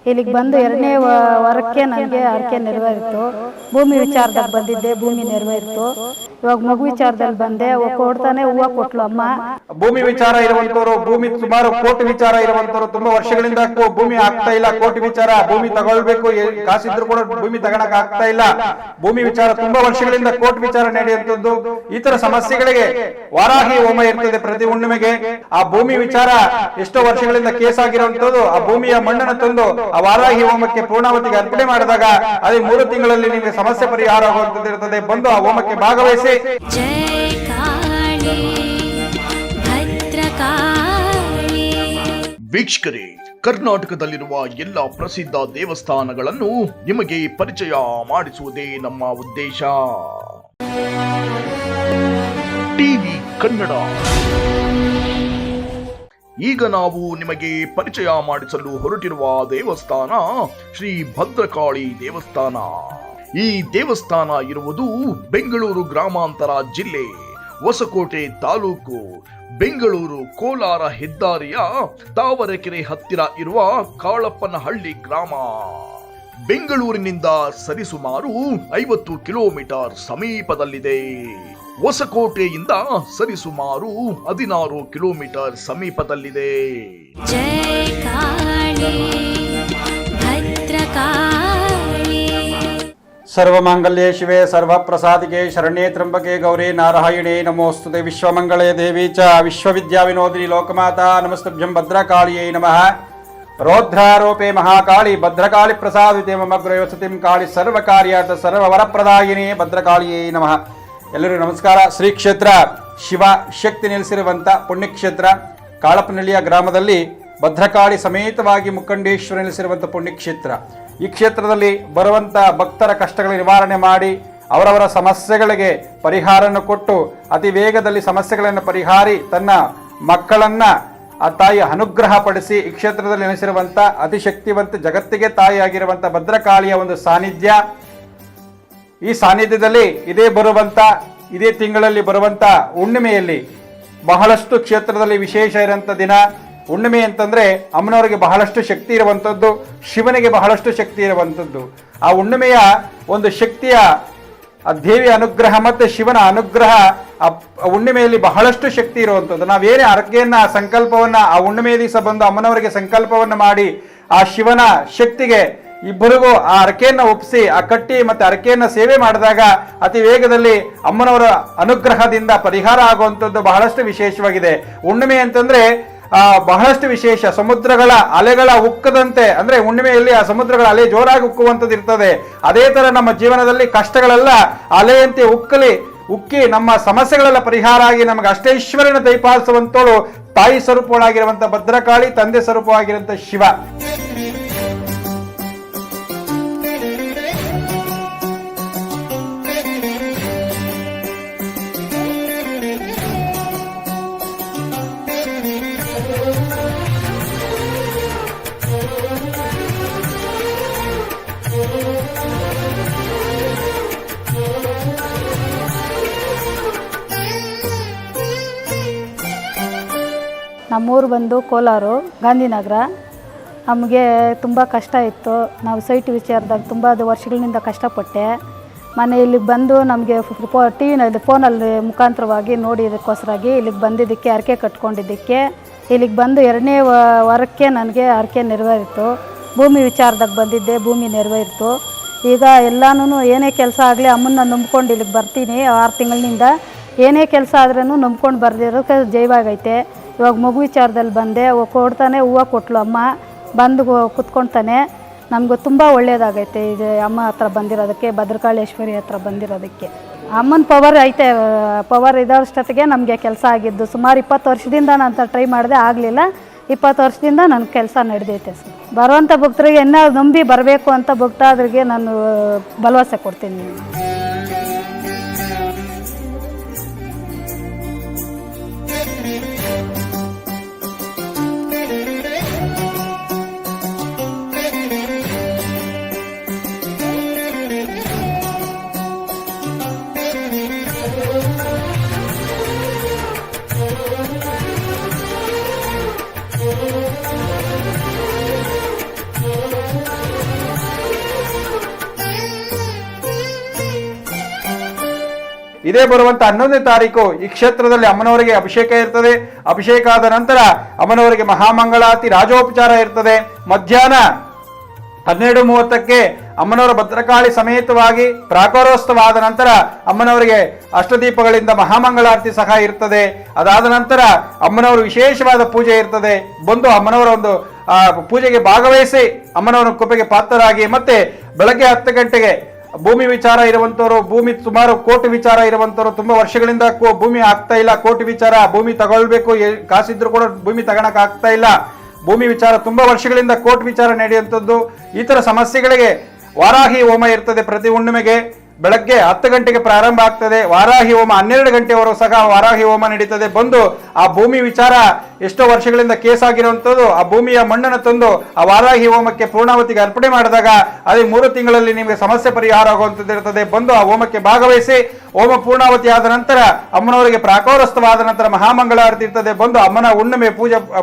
ಇಲ್ಲಿಗೆ ಬಂದು ಎರಡನೇ ವಾರಕ್ಕೆ ನನಗೆ ಹರಕೆ ನೆರವೇರಿತು. ಭೂಮಿ ವಿಚಾರದಾಗ ಬಂದಿದ್ದೆ, ಭೂಮಿ ನೆರವೇರಿತು. ಇವಾಗ ಮಗು ವಿಚಾರದಲ್ಲಿ ಬಂದೆ, ಕೊಡ್ತಾನೆ ಹೂವು ಕೊಟ್ಲು ಅಮ್ಮ. ಭೂಮಿ ವಿಚಾರ ಇರುವಂತವರು, ಭೂಮಿ ಸುಮಾರು ಕೋಟಿ ವಿಚಾರ ಇರುವಂತವರು, ತುಂಬಾ ವರ್ಷಗಳಿಂದ ಭೂಮಿ ಆಗ್ತಾ ಇಲ್ಲ, ಕೋಟಿ ವಿಚಾರ, ಭೂಮಿ ತಗೊಳ್ಬೇಕು, ಕಾಸಿದ್ರು ಕೂಡ ಭೂಮಿ ತಗೊಳಕ್ ಆಗ್ತಾ ಇಲ್ಲ, ಭೂಮಿ ವಿಚಾರ ತುಂಬಾ ವರ್ಷಗಳಿಂದ ಕೋಟಿ ವಿಚಾರ ನಡೆಯುವಂತದ್ದು. ಈ ತರ ಸಮಸ್ಯೆಗಳಿಗೆ ವಾರಾಹಿ ಹೋಮ ಇರ್ತದೆ ಪ್ರತಿ ಹುಣ್ಣಿಮೆಗೆ. ಆ ಭೂಮಿ ವಿಚಾರ ಎಷ್ಟೋ ವರ್ಷಗಳಿಂದ ಕೇಸ್ ಆಗಿರುವಂತದ್ದು, ಆ ಭೂಮಿಯ ಮಣ್ಣನ್ನು ತಂದು ಆ ವಾರಾಹಿ ಹೋಮಕ್ಕೆ ಪೂರ್ಣಾವತಿಗೆ ಅರ್ಪಣೆ ಮಾಡಿದಾಗ ಅದೇ 3 ತಿಂಗಳಲ್ಲಿ ನಿಮಗೆ ಸಮಸ್ಯೆ ಪರಿಹಾರ ಆಗುವಂತದ್ದು ಇರ್ತದೆ. ಬಂದು ಆ ಹೋಮಕ್ಕೆ ಭಾಗವಹಿಸಿ. ವೀಕ್ಷಕರೇ, ಕರ್ನಾಟಕದಲ್ಲಿರುವ ಎಲ್ಲ ಪ್ರಸಿದ್ಧ ದೇವಸ್ಥಾನಗಳನ್ನು ನಿಮಗೆ ಪರಿಚಯ ಮಾಡಿಸುವುದೇ ನಮ್ಮ ಉದ್ದೇಶ. ಟಿವಿ ಕನ್ನಡ. ಈಗ ನಾವು ನಿಮಗೆ ಪರಿಚಯ ಮಾಡಿಸಲು ಹೊರಟಿರುವ ದೇವಸ್ಥಾನ ಶ್ರೀ ಭದ್ರಕಾಳಿ ದೇವಸ್ಥಾನ. ಈ ದೇವಸ್ಥಾನ ಇರುವುದು ಬೆಂಗಳೂರು ಗ್ರಾಮಾಂತರ ಜಿಲ್ಲೆ, ಹೊಸಕೋಟೆ ತಾಲೂಕು, ಬೆಂಗಳೂರು ಕೋಲಾರ ಹೆದ್ದಾರಿಯ ತಾವರೆಕೆರೆ ಹತ್ತಿರ ಇರುವ ಕಾಳಪ್ಪನಹಳ್ಳಿ ಗ್ರಾಮ. ಬೆಂಗಳೂರಿನಿಂದ ಸರಿಸುಮಾರು 50 ಕಿಲೋಮೀಟರ್ ಸಮೀಪದಲ್ಲಿದೆ. ಹೊಸಕೋಟೆಯಿಂದ ಸರಿಸುಮಾರು 16 ಕಿಲೋಮೀಟರ್ ಸಮೀಪದಲ್ಲಿದೆ. ಸರ್ವಮಾಂಗಲ್ಯೆ ಶಿವೆ ಸರ್ವಪ್ರಸಾದಿಗೆ ಶರಣ್ಯೇ ತ್ರ್ಯಂಬಕೆ ಗೌರಿ ನಾರಾಯಣೇ ನಮೋಸ್ತುತೆ. ವಿಶ್ವಮಂಗಳೇ ದೇವಿ ಚ ವಿಶ್ವವಿದ್ಯಾ ವಿನೋದಿನಿ ಲೋಕಮಾತಾ ನಮಸ್ತುಭ್ಯಂ ಭದ್ರಕಾಳಿಯೇ ನಮಃ. ರೌದ್ರಾರೋಪೆ ಮಹಾಕಾಳಿ ಭದ್ರಕಾಳಿ ಪ್ರಸಾದಿತೆ ಮಮ ಗೃಹ ವಸತಿಂ ಕಾಳಿ ಸರ್ವಕಾರ್ಯಾರ್ಥ ಸರ್ವವರಪ್ರದಾಯಿನಿ ಭದ್ರಕಾಳಿಯೇ ನಮಃ. ಎಲ್ಲರಿಗೂ ನಮಸ್ಕಾರ. ಶ್ರೀ ಕ್ಷೇತ್ರ ಶಿವ ಶಕ್ತಿ ನೆಲೆಸಿರುವಂಥ ಪುಣ್ಯಕ್ಷೇತ್ರ ಕಾಳಪ್ಪನಹಳ್ಳಿಯ ಗ್ರಾಮದಲ್ಲಿ ಭದ್ರಕಾಳಿ ಸಮೇತವಾಗಿ ಮುಖಂಡೇಶ್ವರ ನೆಲೆಸಿರುವಂಥ ಪುಣ್ಯಕ್ಷೇತ್ರ. ಈ ಕ್ಷೇತ್ರದಲ್ಲಿ ಬರುವಂಥ ಭಕ್ತರ ಕಷ್ಟಗಳ ನಿವಾರಣೆ ಮಾಡಿ ಅವರವರ ಸಮಸ್ಯೆಗಳಿಗೆ ಪರಿಹಾರವನ್ನು ಕೊಟ್ಟು ಅತಿ ವೇಗದಲ್ಲಿ ಸಮಸ್ಯೆಗಳನ್ನು ಪರಿಹಾರಿ ತನ್ನ ಮಕ್ಕಳನ್ನ ಆ ತಾಯಿ ಅನುಗ್ರಹ ಪಡಿಸಿ ಈ ಕ್ಷೇತ್ರದಲ್ಲಿ ನೆಲೆಸಿರುವಂಥ ಅತಿಶಕ್ತಿವಂತ ಜಗತ್ತಿಗೆ ತಾಯಿಯಾಗಿರುವಂಥ ಭದ್ರಕಾಳಿಯ ಒಂದು ಸಾನ್ನಿಧ್ಯ. ಈ ಸಾನ್ನಿಧ್ಯದಲ್ಲಿ ಇದೇ ತಿಂಗಳಲ್ಲಿ ಬರುವಂಥ ಹುಣ್ಣಿಮೆಯಲ್ಲಿ ಬಹಳಷ್ಟು ಕ್ಷೇತ್ರದಲ್ಲಿ ವಿಶೇಷ ಇರುವಂಥ ದಿನ. ಹುಣ್ಣಿಮೆ ಅಂತಂದರೆ ಅಮ್ಮನವರಿಗೆ ಬಹಳಷ್ಟು ಶಕ್ತಿ ಇರುವಂಥದ್ದು, ಶಿವನಿಗೆ ಬಹಳಷ್ಟು ಶಕ್ತಿ ಇರುವಂಥದ್ದು. ಆ ಹುಣ್ಣಿಮೆಯ ಒಂದು ಶಕ್ತಿಯ ದೇವಿಯ ಅನುಗ್ರಹ ಮತ್ತು ಶಿವನ ಅನುಗ್ರಹ ಆ ಹುಣ್ಣಿಮೆಯಲ್ಲಿ ಬಹಳಷ್ಟು ಶಕ್ತಿ ಇರುವಂಥದ್ದು. ನಾವೇನೇ ಹರಕೆಯನ್ನ ಸಂಕಲ್ಪವನ್ನು ಆ ಹುಣ್ಣಿಮೆ ದಿವಸ ಬಂದು ಅಮ್ಮನವರಿಗೆ ಸಂಕಲ್ಪವನ್ನು ಮಾಡಿ ಆ ಶಿವನ ಶಕ್ತಿಗೆ ಇಬ್ಬರಿಗೂ ಆ ಹರಕೆಯನ್ನು ಒಪ್ಪಿಸಿ ಆ ಕಟ್ಟಿ ಮತ್ತು ಹರಕೆಯನ್ನು ಸೇವೆ ಮಾಡಿದಾಗ ಅತಿ ವೇಗದಲ್ಲಿ ಅಮ್ಮನವರ ಅನುಗ್ರಹದಿಂದ ಪರಿಹಾರ ಆಗುವಂಥದ್ದು ಬಹಳಷ್ಟು ವಿಶೇಷವಾಗಿದೆ. ಹುಣ್ಣಿಮೆ ಅಂತಂದ್ರೆ ಬಹಳಷ್ಟು ವಿಶೇಷ. ಸಮುದ್ರಗಳ ಅಲೆಗಳ ಉಕ್ಕದಂತೆ, ಅಂದ್ರೆ ಹುಣ್ಣಿಮೆಯಲ್ಲಿ ಆ ಸಮುದ್ರಗಳ ಅಲೆ ಜೋರಾಗಿ ಉಕ್ಕುವಂಥದ್ದು ಇರ್ತದೆ. ಅದೇ ತರ ನಮ್ಮ ಜೀವನದಲ್ಲಿ ಕಷ್ಟಗಳೆಲ್ಲ ಅಲೆಯಂತೆ ಉಕ್ಕಿ ನಮ್ಮ ಸಮಸ್ಯೆಗಳೆಲ್ಲ ಪರಿಹಾರ ಆಗಿ ನಮಗೆ ಅಷ್ಟೈಶ್ವರ್ಯನ ದಯಪಾಲಿಸುವಂತೋಳು ತಾಯಿ ಸ್ವರೂಪಗಳಾಗಿರುವಂಥ ಭದ್ರಕಾಳಿ, ತಂದೆ ಸ್ವರೂಪವಾಗಿರುವಂಥ ಶಿವ. ನಮ್ಮೂರು ಬಂದು ಕೋಲಾರು ಗಾಂಧಿನಗರ. ನಮಗೆ ತುಂಬ ಕಷ್ಟ ಇತ್ತು. ನಾವು ಸೈಟ್ ವಿಚಾರದಾಗ ತುಂಬ ವರ್ಷಗಳಿಂದ ಕಷ್ಟಪಟ್ಟೆ. ಇಲ್ಲಿಗೆ ಬಂದು ನಮಗೆ ಟಿವಿನಲ್ಲಿ ಫೋನಲ್ಲಿ ಮುಖಾಂತರವಾಗಿ ನೋಡಿದ್ದಕ್ಕೋಸ್ಕರಾಗಿ ಇಲ್ಲಿಗೆ ಬಂದಿದ್ದಕ್ಕೆ ಹರಕೆ ಕಟ್ಕೊಂಡಿದ್ದಕ್ಕೆ ಇಲ್ಲಿಗೆ ಬಂದು ಎರಡನೇ ವಾರಕ್ಕೆ ನನಗೆ ಹರಕೆ ನೆರವೇರಿತು. ಭೂಮಿ ವಿಚಾರದಾಗ ಬಂದಿದ್ದೆ, ಭೂಮಿ ನೆರವೇರಿತು. ಈಗ ಎಲ್ಲನೂ ಏನೇ ಕೆಲಸ ಆಗಲಿ ಅಮ್ಮನ್ನ ನಂಬ್ಕೊಂಡು ಇಲ್ಲಿಗೆ ಬರ್ತೀನಿ. 6 ತಿಂಗಳಿನಿಂದ ಏನೇ ಕೆಲಸ ಆದ್ರೂ ನಂಬ್ಕೊಂಡು ಬರ್ದಿರೋಕ್ಕೆ ಜೈವಾಗೈತೆ. ಇವಾಗ ಮಗು ವಿಚಾರದಲ್ಲಿ ಬಂದೆ, ಕೊಡ್ತಾನೆ ಹೂವು ಕೊಟ್ಲು ಅಮ್ಮ. ಬಂದು ಕುತ್ಕೊಳ್ತಾನೆ. ನಮಗೂ ತುಂಬ ಒಳ್ಳೆಯದಾಗೈತೆ ಇದು ಅಮ್ಮ ಹತ್ರ ಬಂದಿರೋದಕ್ಕೆ, ಭದ್ರಕಾಳೇಶ್ವರಿ ಹತ್ರ ಬಂದಿರೋದಕ್ಕೆ. ಅಮ್ಮನ ಪವರ್ ಐತೆ. ಪವರ್ ಇದಷ್ಟೊತ್ತಿಗೆ ನಮಗೆ ಕೆಲಸ ಆಗಿದ್ದು. ಸುಮಾರು 20 ವರ್ಷದಿಂದ ನಾನು ಟ್ರೈ ಮಾಡಿದೆ, ಆಗಲಿಲ್ಲ. 20 ವರ್ಷದಿಂದ ನನ್ನ ಕೆಲಸ ನಡೆದೈತೆ ಸರ್. ಬರುವಂಥ ಭಕ್ತರಿಗೆ ಇನ್ನೂ ನಂಬಿ ಬರಬೇಕು ಅಂತ ಭಕ್ತಾದ್ರಿಗೆ ನಾನು ಭರವಸೆ ಕೊಡ್ತೀನಿ. ಇದೇ ಬರುವಂತ 11ನೇ ತಾರೀಕು ಈ ಕ್ಷೇತ್ರದಲ್ಲಿ ಅಮ್ಮನವರಿಗೆ ಅಭಿಷೇಕ ಇರ್ತದೆ. ಅಭಿಷೇಕ ಆದ ನಂತರ ಅಮ್ಮನವರಿಗೆ ಮಹಾಮಂಗಳಾರತಿ ರಾಜೋಪಚಾರ ಇರ್ತದೆ. ಮಧ್ಯಾಹ್ನ 12:30ಕ್ಕೆ ಅಮ್ಮನವರ ಭದ್ರಕಾಳಿ ಸಮೇತವಾಗಿ ಪ್ರಾಕಾರೋತ್ಸವ ಆದ ನಂತರ ಅಮ್ಮನವರಿಗೆ ಅಷ್ಟದೀಪಗಳಿಂದ ಮಹಾಮಂಗಳಾರತಿ ಸಹ ಇರ್ತದೆ. ಅದಾದ ನಂತರ ಅಮ್ಮನವರು ವಿಶೇಷವಾದ ಪೂಜೆ ಇರ್ತದೆ. ಬಂದು ಅಮ್ಮನವರ ಒಂದು ಪೂಜೆಗೆ ಭಾಗವಹಿಸಿ ಅಮ್ಮನವರ ಕೃಪೆಗೆ ಪಾತ್ರರಾಗಿ ಮತ್ತೆ ಬೆಳಗ್ಗೆ 10 ಗಂಟೆಗೆ ಭೂಮಿ ವಿಚಾರ ಇರುವಂತವರು, ಭೂಮಿ ಸುಮಾರು ಕೋಟಿ ವಿಚಾರ ಇರುವಂತವರು, ತುಂಬಾ ವರ್ಷಗಳಿಂದ ಭೂಮಿ ಆಗ್ತಾ ಇಲ್ಲ, ಕೋಟಿ ವಿಚಾರ ಭೂಮಿ ತಗೊಳ್ಬೇಕು, ಕಾಸಿದ್ರು ಕೂಡ ಭೂಮಿ ತಗೊಳಕ್ ಆಗ್ತಾ ಇಲ್ಲ, ಭೂಮಿ ವಿಚಾರ ತುಂಬಾ ವರ್ಷಗಳಿಂದ ಕೋರ್ಟ್ ವಿಚಾರ ನಡೆಯುವಂಥದ್ದು, ಈ ತರ ಸಮಸ್ಯೆಗಳಿಗೆ ವಾರಾಹಿ ಹೋಮ ಇರ್ತದೆ. ಪ್ರತಿ ಹುಣ್ಣಿಮೆಗೆ ಬೆಳಗ್ಗೆ 10 ಗಂಟೆಗೆ ಪ್ರಾರಂಭ ಆಗ್ತದೆ. ವಾರಾಹಿ ಹೋಮ 12 ಗಂಟೆವರೆಗೂ ಸಹ ವಾರಾಹಿ ಹೋಮ ನಡೀತದೆ. ಬಂದು ಆ ಭೂಮಿ ವಿಚಾರ ಎಷ್ಟೋ ವರ್ಷಗಳಿಂದ ಕೇಸ್ ಆಗಿರುವಂಥದ್ದು ಆ ಭೂಮಿಯ ಮಣ್ಣನ್ನು ತಂದು ಆ ವಾರಾಹಿ ಹೋಮಕ್ಕೆ ಪೂರ್ಣಾವತಿಗೆ ಅರ್ಪಣೆ ಮಾಡಿದಾಗ ಅದೇ 3 ತಿಂಗಳಲ್ಲಿ ನಿಮಗೆ ಸಮಸ್ಯೆ ಪರಿಹಾರ ಆಗುವಂಥದ್ದು ಇರ್ತದೆ. ಬಂದು ಆ ಹೋಮಕ್ಕೆ ಭಾಗವಹಿಸಿ ಹೋಮ ಪೂರ್ಣಾವತಿ ಆದ ನಂತರ ಅಮ್ಮನವರಿಗೆ ಪ್ರಾಕಾರೋತ್ಸವ ಆದ ನಂತರ ಮಹಾಮಂಗಳಾರತಿ ಇರ್ತದೆ. ಬಂದು ಅಮ್ಮನ ಹುಣ್ಣಿಮೆ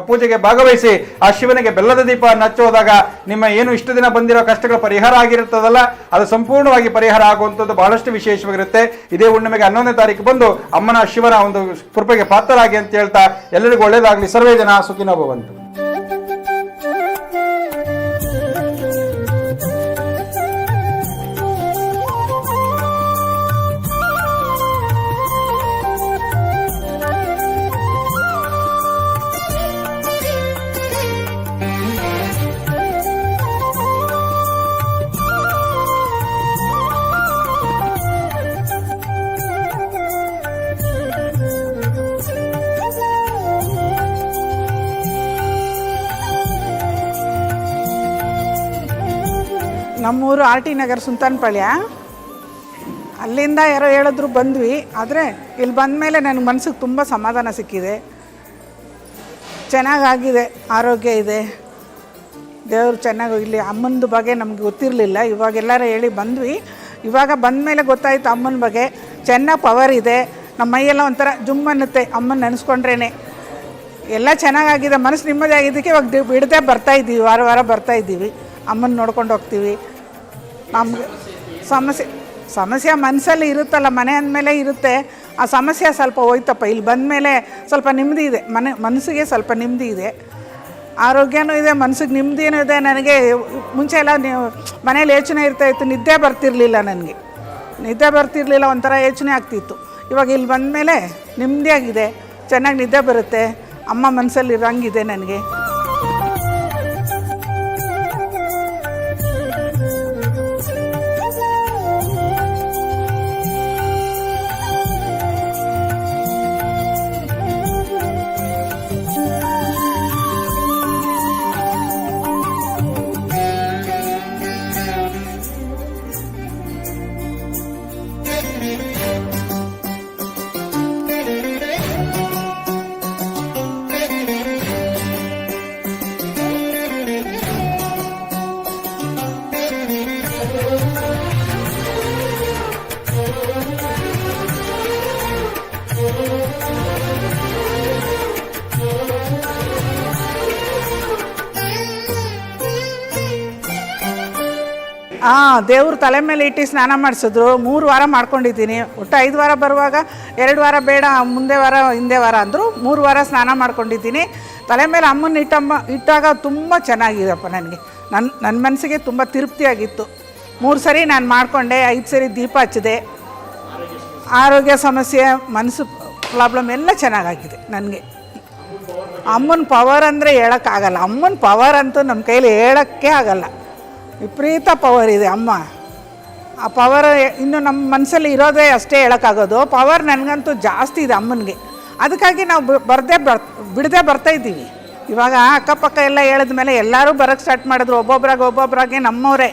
ಪೂಜೆಗೆ ಭಾಗವಹಿಸಿ ಆ ಶಿವನಿಗೆ ಬೆಲ್ಲದ ದೀಪ ಹಚ್ಚೋದಾಗ ನಿಮ್ಮ ಏನು ಇಷ್ಟು ದಿನ ಬಂದಿರೋ ಕಷ್ಟಗಳ ಪರಿಹಾರ ಆಗಿರುತ್ತದಲ್ಲ ಅದು ಸಂಪೂರ್ಣವಾಗಿ ಪರಿಹಾರ ಆಗುವಂಥದ್ದು ಬಹಳಷ್ಟು ವಿಶೇಷವಾಗಿರುತ್ತೆ. ಇದೇ ಹುಣ್ಣಿಮೆಗೆ 11ನೇ ತಾರೀಕು ಬಂದು ಅಮ್ಮನ ಶಿವನ ಒಂದು ಕೃಪೆಗೆ ಪಾತ್ರರಾಗಿ ಅಂತ ಹೇಳ್ತಾ ಎಲ್ಲರಿಗೂ ಒಳ್ಳೇದಾಗಲಿ. ಸರ್ವೇ ಜನ ಸುಖಿನೋ ಭವಂತು. ನಮ್ಮೂರು ಆರ್ ಟಿ ನಗರ ಸುಲ್ತಾನ್ಪಾಳ್ಯ. ಅಲ್ಲಿಂದ ಯಾರೋ ಹೇಳಿದ್ರು ಬಂದ್ವಿ. ಆದರೆ ಇಲ್ಲಿ ಬಂದ ಮೇಲೆ ನನಗೆ ಮನಸ್ಸಿಗೆ ತುಂಬ ಸಮಾಧಾನ ಸಿಕ್ಕಿದೆ. ಚೆನ್ನಾಗಾಗಿದೆ, ಆರೋಗ್ಯ ಇದೆ, ದೇವರು ಚೆನ್ನಾಗಿ. ಇಲ್ಲಿ ಅಮ್ಮನದು ಬಗ್ಗೆ ನಮ್ಗೆ ಗೊತ್ತಿರಲಿಲ್ಲ, ಇವಾಗ ಎಲ್ಲರೂ ಹೇಳಿ ಬಂದ್ವಿ. ಇವಾಗ ಬಂದ ಮೇಲೆ ಗೊತ್ತಾಯಿತು ಅಮ್ಮನ ಬಗ್ಗೆ. ಚೆನ್ನಾಗಿ ಪವರ್ ಇದೆ, ನಮ್ಮ ಮೈಯೆಲ್ಲ ಒಂಥರ ಜುಮ್ ಅನ್ನುತ್ತೆ ಅಮ್ಮನ ನೆನೆಸ್ಕೊಂಡ್ರೇ. ಎಲ್ಲ ಚೆನ್ನಾಗಾಗಿದೆ, ಮನಸ್ಸು ನೆಮ್ಮದಿ ಆಗಿದ್ದಕ್ಕೆ ಇವಾಗ ಬಿಡದೆ ಬರ್ತಾಯಿದ್ದೀವಿ, ವಾರ ವಾರ ಬರ್ತಾಯಿದ್ದೀವಿ, ಅಮ್ಮನ ನೋಡ್ಕೊಂಡು ಹೋಗ್ತೀವಿ. ನಮಗೆ ಸಮಸ್ಯೆ ಮನಸ್ಸಲ್ಲಿ ಇರುತ್ತಲ್ಲ, ಮನೆ ಅಂದಮೇಲೆ ಇರುತ್ತೆ. ಆ ಸಮಸ್ಯೆ ಸ್ವಲ್ಪ ಹೋಯ್ತಪ್ಪ, ಇಲ್ಲಿ ಬಂದಮೇಲೆ ಸ್ವಲ್ಪ ನೆಮ್ಮದಿ ಇದೆ, ಮನಸ್ಸಿಗೆ ಸ್ವಲ್ಪ ನೆಮ್ಮದಿ ಇದೆ, ಆರೋಗ್ಯನೂ ಇದೆ, ಮನಸ್ಸಿಗೆ ನೆಮ್ಮದಿನೂ ಇದೆ. ನನಗೆ ಮುಂಚೆ ಎಲ್ಲ ಮನೇಲಿ ಯೋಚನೆ ಇರ್ತಾಯಿತ್ತು, ನಿದ್ದೆ ಬರ್ತಿರಲಿಲ್ಲ, ನನಗೆ ನಿದ್ದೆ ಬರ್ತಿರಲಿಲ್ಲ, ಒಂಥರ ಯೋಚನೆ ಆಗ್ತಿತ್ತು. ಇವಾಗ ಇಲ್ಲಿ ಬಂದಮೇಲೆ ನೆಮ್ಮದಿಯಾಗಿದೆ, ಚೆನ್ನಾಗಿ ನಿದ್ದೆ ಬರುತ್ತೆ, ಅಮ್ಮ ಮನಸ್ಸಲ್ಲಿ ಇರೋಂಗಿದೆ ನನಗೆ. ದೇವ್ರ ತಲೆ ಮೇಲೆ ಇಟ್ಟು ಸ್ನಾನ ಮಾಡಿಸಿದ್ರು. 3 ವಾರ ಮಾಡ್ಕೊಂಡಿದ್ದೀನಿ. ಒಟ್ಟು 5 ವಾರ ಬರುವಾಗ 2 ವಾರ ಬೇಡ, ಮುಂದೆ ವಾರ ಹಿಂದೆ ವಾರ ಅಂದರು. 3 ವಾರ ಸ್ನಾನ ಮಾಡ್ಕೊಂಡಿದ್ದೀನಿ. ತಲೆ ಮೇಲೆ ಅಮ್ಮನ ಇಟ್ಟಾಗ ತುಂಬ ಚೆನ್ನಾಗಿದೆಪ್ಪ ನನಗೆ. ನನ್ನ ಮನಸ್ಸಿಗೆ ತುಂಬ ತೃಪ್ತಿಯಾಗಿತ್ತು. 3 ಸರಿ ನಾನು ಮಾಡಿಕೊಂಡೆ, 5 ಸರಿ ದೀಪ ಹಚ್ಚಿದೆ. ಆರೋಗ್ಯ ಸಮಸ್ಯೆ, ಮನಸ್ಸು ಪ್ರಾಬ್ಲಮ್ ಎಲ್ಲ ಚೆನ್ನಾಗಾಗಿದೆ ನನಗೆ. ಅಮ್ಮನ ಪವರ್ ಅಂದರೆ ಹೇಳೋಕ್ಕಾಗಲ್ಲ. ಅಮ್ಮನ ಪವರ್ ಅಂತೂ ನಮ್ಮ ಕೈಲಿ ಹೇಳೋಕ್ಕೆ ಆಗಲ್ಲ. ವಿಪರೀತ ಪವರ್ ಇದೆ ಅಮ್ಮ. ಆ ಪವರ್ ಇನ್ನು ನಮ್ಮ ಮನಸ್ಸಲ್ಲಿ ಇರೋದೇ ಅಷ್ಟೇ ಹೇಳೋಕ್ಕಾಗೋದು. ಪವರ್ ನನಗಂತೂ ಜಾಸ್ತಿ ಇದೆ ಅಮ್ಮನಿಗೆ. ಅದಕ್ಕಾಗಿ ನಾವು ಬಿಡದೆ ಬರ್ತಾಯಿದ್ದೀವಿ. ಇವಾಗ ಅಕ್ಕಪಕ್ಕ ಎಲ್ಲ ಹೇಳಿದ ಮೇಲೆ ಎಲ್ಲರೂ ಬರೋಕ್ಕೆ ಸ್ಟಾರ್ಟ್ ಮಾಡಿದ್ರು. ಒಬ್ಬೊಬ್ಬರಾಗೆ ನಮ್ಮವರೇ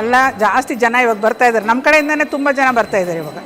ಎಲ್ಲ ಜಾಸ್ತಿ ಜನ ಇವಾಗ ಬರ್ತಾಯಿದ್ದಾರೆ. ನಮ್ಮ ಕಡೆಯಿಂದನೇ ತುಂಬ ಜನ ಬರ್ತಾಯಿದ್ದಾರೆ ಇವಾಗ.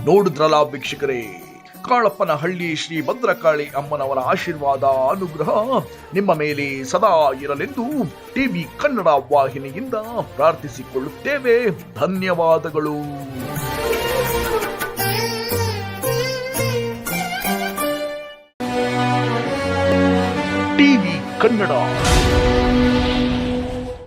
ನೋಡಿದ್ರಲ್ಲ ವೀಕ್ಷಕರೇ, ಕಾಳಪ್ಪನಹಳ್ಳಿ ಶ್ರೀ ಭದ್ರಕಾಳಿ ಅಮ್ಮನವರ ಆಶೀರ್ವಾದ ಅನುಗ್ರಹ ನಿಮ್ಮ ಮೇಲೆ ಸದಾ ಇರಲೆಂದು ಟಿವಿ ಕನ್ನಡ ವಾಹಿನಿಯಿಂದ ಪ್ರಾರ್ಥಿಸಿಕೊಳ್ಳುತ್ತೇವೆ. ಧನ್ಯವಾದಗಳು. ಟಿವಿ ಕನ್ನಡ.